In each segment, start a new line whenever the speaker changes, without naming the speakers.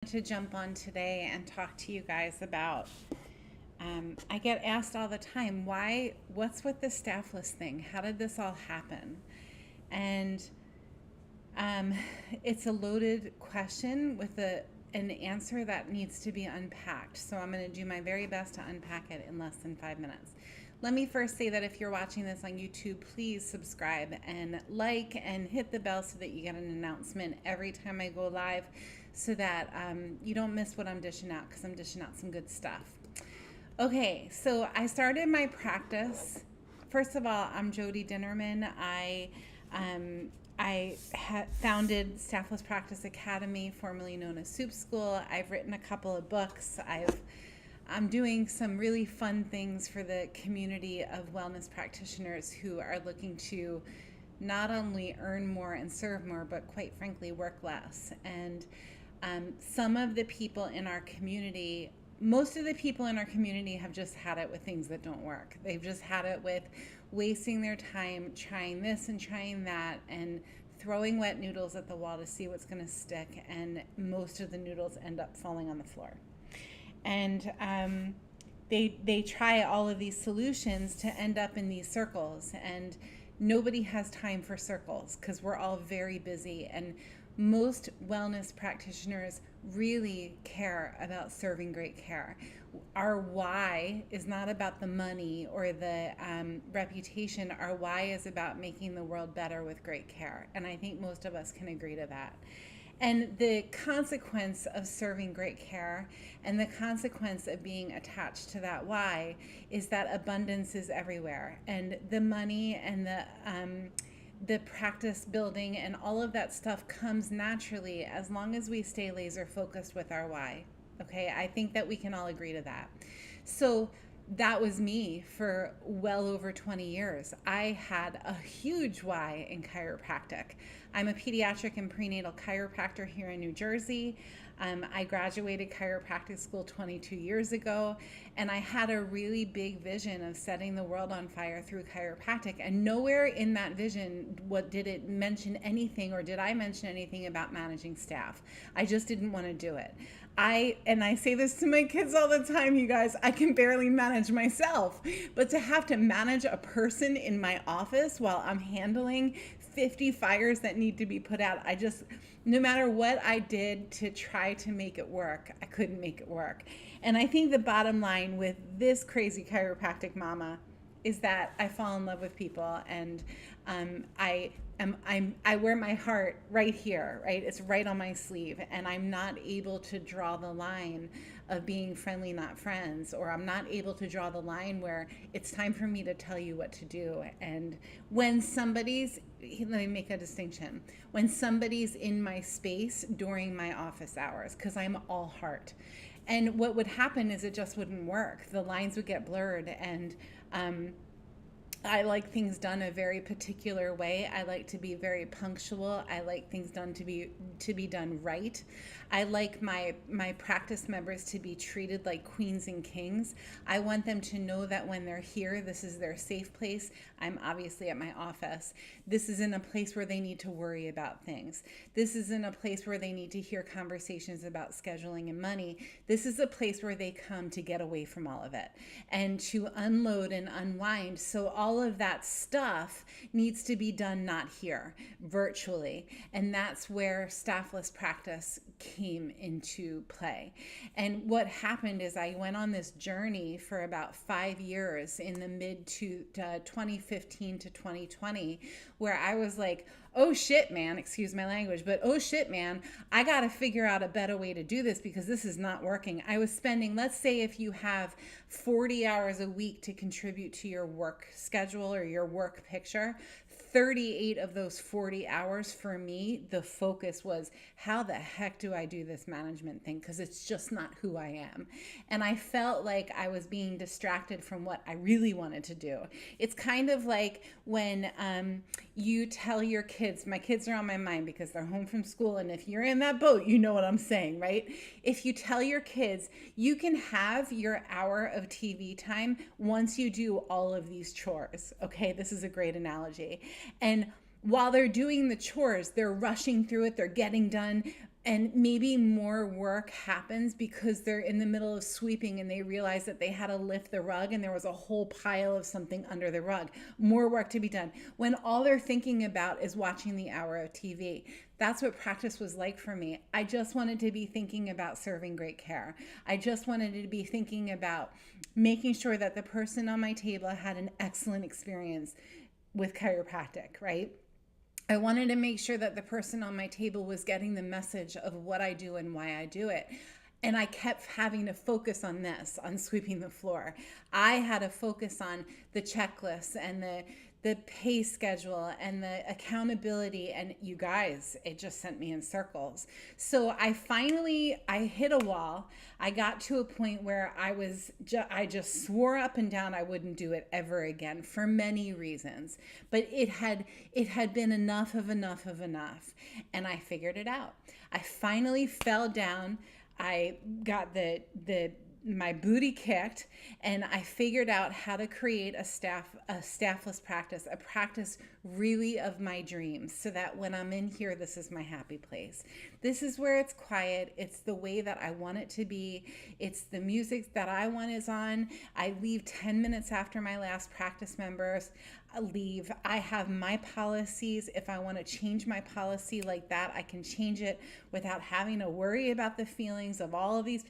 To jump on today and talk to you guys about. I get asked all the time, what's with the staffless thing? How did this all happen? And um, it's a loaded question with an answer that needs to be unpacked. So I'm going to do my very best to unpack it in less than 5 minutes. Let me first say that if you're watching this on YouTube, please subscribe and like and hit the bell so that you get an announcement every time I go live so that you don't miss what I'm dishing out, because I'm dishing out some good stuff. Okay, so I started my practice. First of all, I'm Jody Dinnerman. I founded Staffless Practice Academy, formerly known as Soup School. I've written a couple of books. I'm doing some really fun things for the community of wellness practitioners who are looking to not only earn more and serve more, but quite frankly, work less. And some of the people in our community, most of the people in our community have just had it with things that don't work. They've just had it with wasting their time trying this and trying that and throwing wet noodles at the wall to see what's going to stick. And most of the noodles end up falling on the floor. And they try all of these solutions to end up in these circles. And nobody has time for circles because we're all very busy. And most wellness practitioners really care about serving great care. Our why is not about the money or the reputation. Our why is about making the world better with great care. And I think most of us can agree to that. And the consequence of serving great care and the consequence of being attached to that why is that abundance is everywhere. And the money and the practice building and all of that stuff comes naturally as long as we stay laser focused with our why. Okay, I think that we can all agree to that. So that was me for well over 20 years. I had a huge why in chiropractic. I'm a pediatric and prenatal chiropractor here in New Jersey. I graduated chiropractic school 22 years ago, and I had a really big vision of setting the world on fire through chiropractic. And nowhere in that vision did it mention anything, or did I mention anything about managing staff. I just didn't want to do it. I say this to my kids all the time, you guys, I can barely manage myself. But to have to manage a person in my office while I'm handling 50 fires that need to be put out, no matter what I did to try to make it work, I couldn't make it work. And I think the bottom line with this crazy chiropractic mama is that I fall in love with people, and I wear my heart right here, right? It's right on my sleeve, and I'm not able to draw the line of being friendly, not friends, or I'm not able to draw the line where it's time for me to tell you what to do. And when let me make a distinction. When somebody's in my space during my office hours, because I'm all heart. And what would happen is it just wouldn't work. The lines would get blurred, and I like things done a very particular way. I like to be very punctual. I like things done to be done right. I like my practice members to be treated like queens and kings. I want them to know that when they're here, this is their safe place. I'm obviously at my office. This isn't a place where they need to worry about things. This isn't a place where they need to hear conversations about scheduling and money. This is a place where they come to get away from all of it and to unload and unwind. So all of that stuff needs to be done not here, virtually. And that's where Staffless Practice came into play. And what happened is I went on this journey for about 5 years in the mid to 2015 to 2020, where I was like, oh shit, man, excuse my language, but oh shit, man, I got to figure out a better way to do this because this is not working. I was spending, let's say if you have 40 hours a week to contribute to your work schedule or your work picture, 38 of those 40 hours for me, the focus was, how the heck do I do this management thing? Because it's just not who I am. And I felt like I was being distracted from what I really wanted to do. It's kind of like when you tell your kids, my kids are on my mind because they're home from school. And if you're in that boat, you know what I'm saying, right? If you tell your kids, you can have your hour of TV time once you do all of these chores. Okay, this is a great analogy. And while they're doing the chores, they're rushing through it, they're getting done. and maybe more work happens because they're in the middle of sweeping and they realize that they had to lift the rug and there was a whole pile of something under the rug. More work to be done when all they're thinking about is watching the hour of TV. That's what practice was like for me. I just wanted to be thinking about serving great care. I just wanted to be thinking about making sure that the person on my table had an excellent experience with chiropractic, right? I wanted to make sure that the person on my table was getting the message of what I do and why I do it. And I kept having to focus on this, on sweeping the floor. I had to focus on the checklists and the pay schedule and the accountability. And you guys, it just sent me in circles. So I hit a wall. I got to a point where I just swore up and down I wouldn't do it ever again for many reasons. But it had been enough of enough of enough. And I figured it out. I finally fell down. I got my booty kicked, and I figured out how to create a staffless practice, a practice really of my dreams, so that when I'm in here, this is my happy place. This is where it's quiet. It's the way that I want it to be. It's the music that I want is on. I leave 10 minutes after my last practice members leave. I have my policies. If I want to change my policy like that, I can change it without having to worry about the feelings of all of these.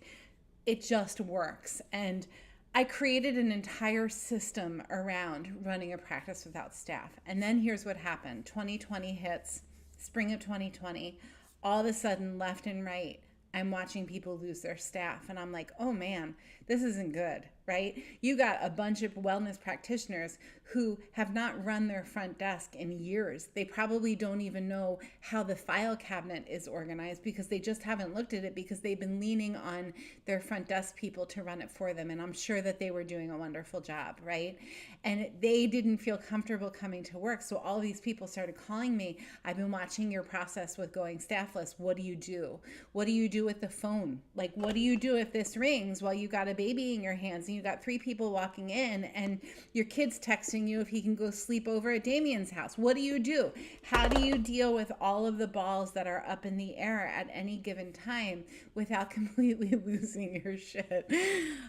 It just works. And I created an entire system around running a practice without staff. And then here's what happened. 2020 hits, spring of 2020. All of a sudden, left and right, I'm watching people lose their staff. And I'm like, oh man, this isn't good, right? You got a bunch of wellness practitioners who have not run their front desk in years. They probably don't even know how the file cabinet is organized because they just haven't looked at it because they've been leaning on their front desk people to run it for them. And I'm sure that they were doing a wonderful job, right? And they didn't feel comfortable coming to work. So all these people started calling me. I've been watching your process with going staffless. What do you do? What do you do with the phone? Like, what do you do if this rings while you got a baby in your hands and you got 3 people walking in and your kid's texting you if he can go sleep over at Damien's house? What do you do? How do you deal with all of the balls that are up in the air at any given time without completely losing your shit?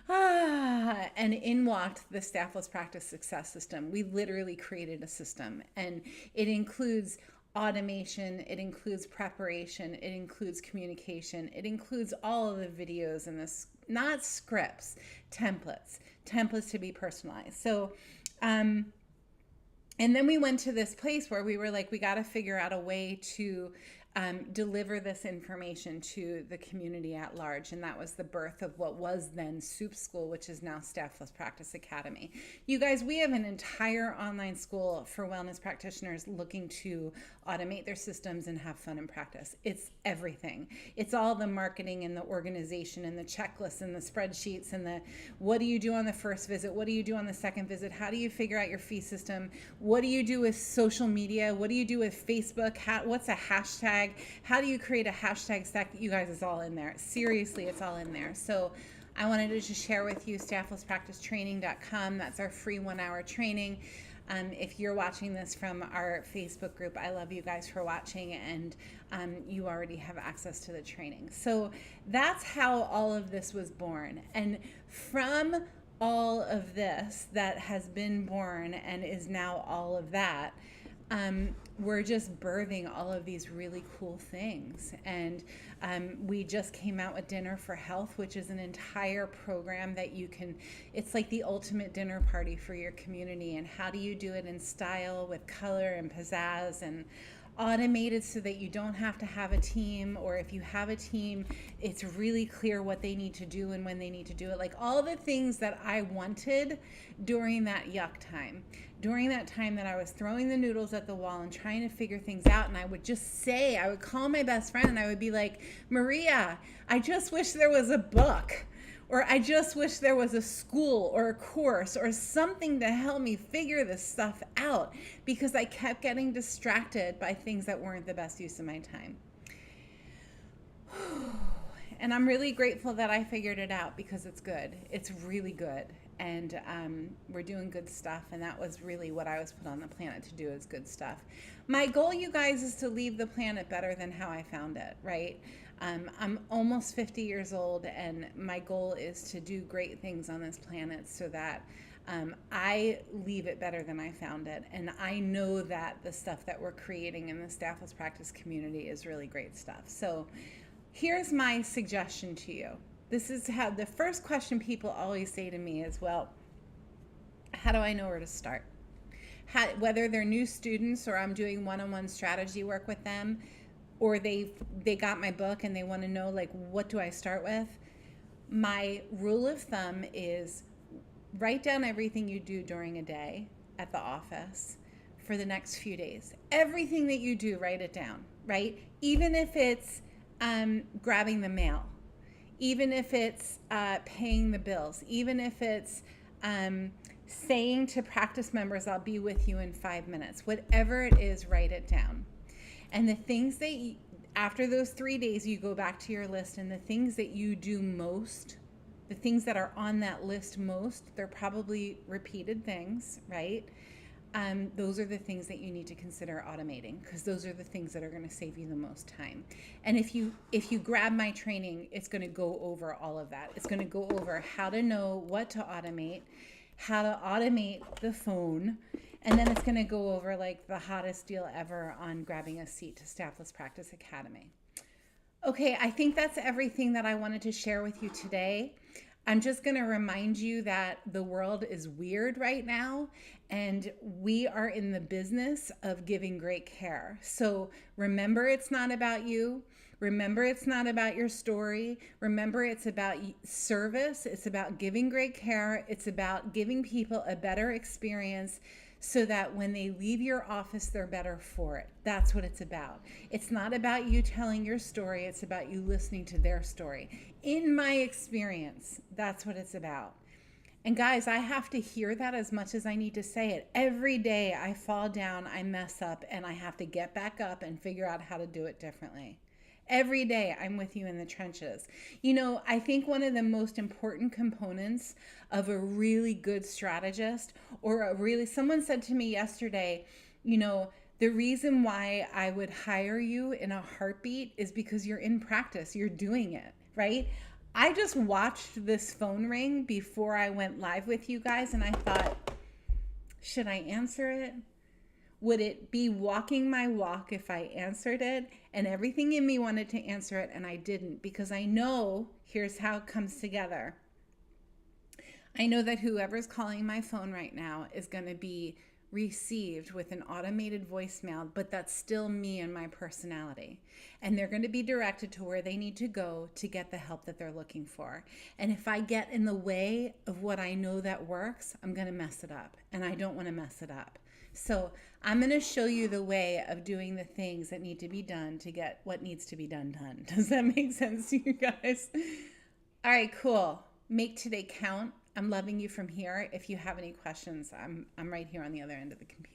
And in walked the Staffless Practice Success System. We literally created a system, and it includes automation, it includes preparation, it includes communication, it includes all of the videos and this, not scripts, templates to be personalized. So, and then we went to this place where we were like, we got to figure out a way to deliver this information to the community at large. And that was the birth of what was then Soup School, which is now Staffless Practice Academy. You guys, we have an entire online school for wellness practitioners looking to automate their systems and have fun in practice. It's everything. It's all the marketing and the organization and the checklists and the spreadsheets and the what do you do on the first visit? What do you do on the second visit? How do you figure out your fee system? What do you do with social media? What do you do with Facebook? What's a hashtag? How do you create a hashtag stack? You guys, it's all in there. Seriously, it's all in there. So I wanted to just share with you stafflesspracticetraining.com. That's our free 1-hour training. If you're watching this from our Facebook group, I love you guys for watching, and you already have access to the training. So that's how all of this was born. And from all of this that has been born and is now all of that, we're just birthing all of these really cool things. And we just came out with Dinner for Health, which is an entire program that you can, it's like the ultimate dinner party for your community. And how do you do it in style with color and pizzazz and automated so that you don't have to have a team, or if you have a team, it's really clear what they need to do and when they need to do it. Like all the things that I wanted during that yuck time, during that time that I was throwing the noodles at the wall and trying to figure things out. And I would just say, I would call my best friend and I would be like, Maria, I just wish there was a book, or I just wish there was a school or a course or something to help me figure this stuff out, because I kept getting distracted by things that weren't the best use of my time. And I'm really grateful that I figured it out, because it's good. It's really good. And we're doing good stuff. And that was really what I was put on the planet to do, is good stuff. My goal, you guys, is to leave the planet better than how I found it, right? I'm almost 50 years old, and my goal is to do great things on this planet so that I leave it better than I found it. And I know that the stuff that we're creating in the Staffless Practice community is really great stuff. So here's my suggestion to you. This is how the first question people always say to me is, well, how do I know where to start? Whether they're new students or I'm doing one-on-one strategy work with them, or they got my book and they want to know, like, what do I start with? My rule of thumb is write down everything you do during a day at the office for the next few days. Everything that you do, write it down, right? Even if it's grabbing the mail, even if it's paying the bills, even if it's saying to practice members, I'll be with you in 5 minutes. Whatever it is, write it down. And the things that, after those 3 days, you go back to your list, and the things that you do most, the things that are on that list most, they're probably repeated things, right? Those are the things that you need to consider automating, because those are the things that are going to save you the most time. And if you grab my training, it's going to go over all of that. It's going to go over how to know what to automate, how to automate the phone, and then it's going to go over like the hottest deal ever on grabbing a seat to Staffless Practice Academy. Okay, I think that's everything that I wanted to share with you today. I'm just going to remind you that the world is weird right now, and we are in the business of giving great care. So remember, it's not about you. Remember, it's not about your story. Remember, it's about service. It's about giving great care. It's about giving people a better experience so that when they leave your office, they're better for it. That's what it's about. It's not about you telling your story. It's about you listening to their story. In my experience, that's what it's about. And guys, I have to hear that as much as I need to say it. Every day I fall down, I mess up, and I have to get back up and figure out how to do it differently. Every day I'm with you in the trenches. You know, I think one of the most important components of a really good strategist, someone said to me yesterday, you know, the reason why I would hire you in a heartbeat is because you're in practice, you're doing it, right? I just watched this phone ring before I went live with you guys, and I thought, should I answer it? Would it be walking my walk if I answered it? And everything in me wanted to answer it, and I didn't, because I know, here's how it comes together. I know that whoever's calling my phone right now is going to be received with an automated voicemail, but that's still me and my personality. And they're going to be directed to where they need to go to get the help that they're looking for. And if I get in the way of what I know that works, I'm going to mess it up. And I don't want to mess it up. So I'm going to show you the way of doing the things that need to be done to get what needs to be done. Does that make sense to you guys? All right, cool. Make today count. I'm loving you from here. If you have any questions, I'm right here on the other end of the computer.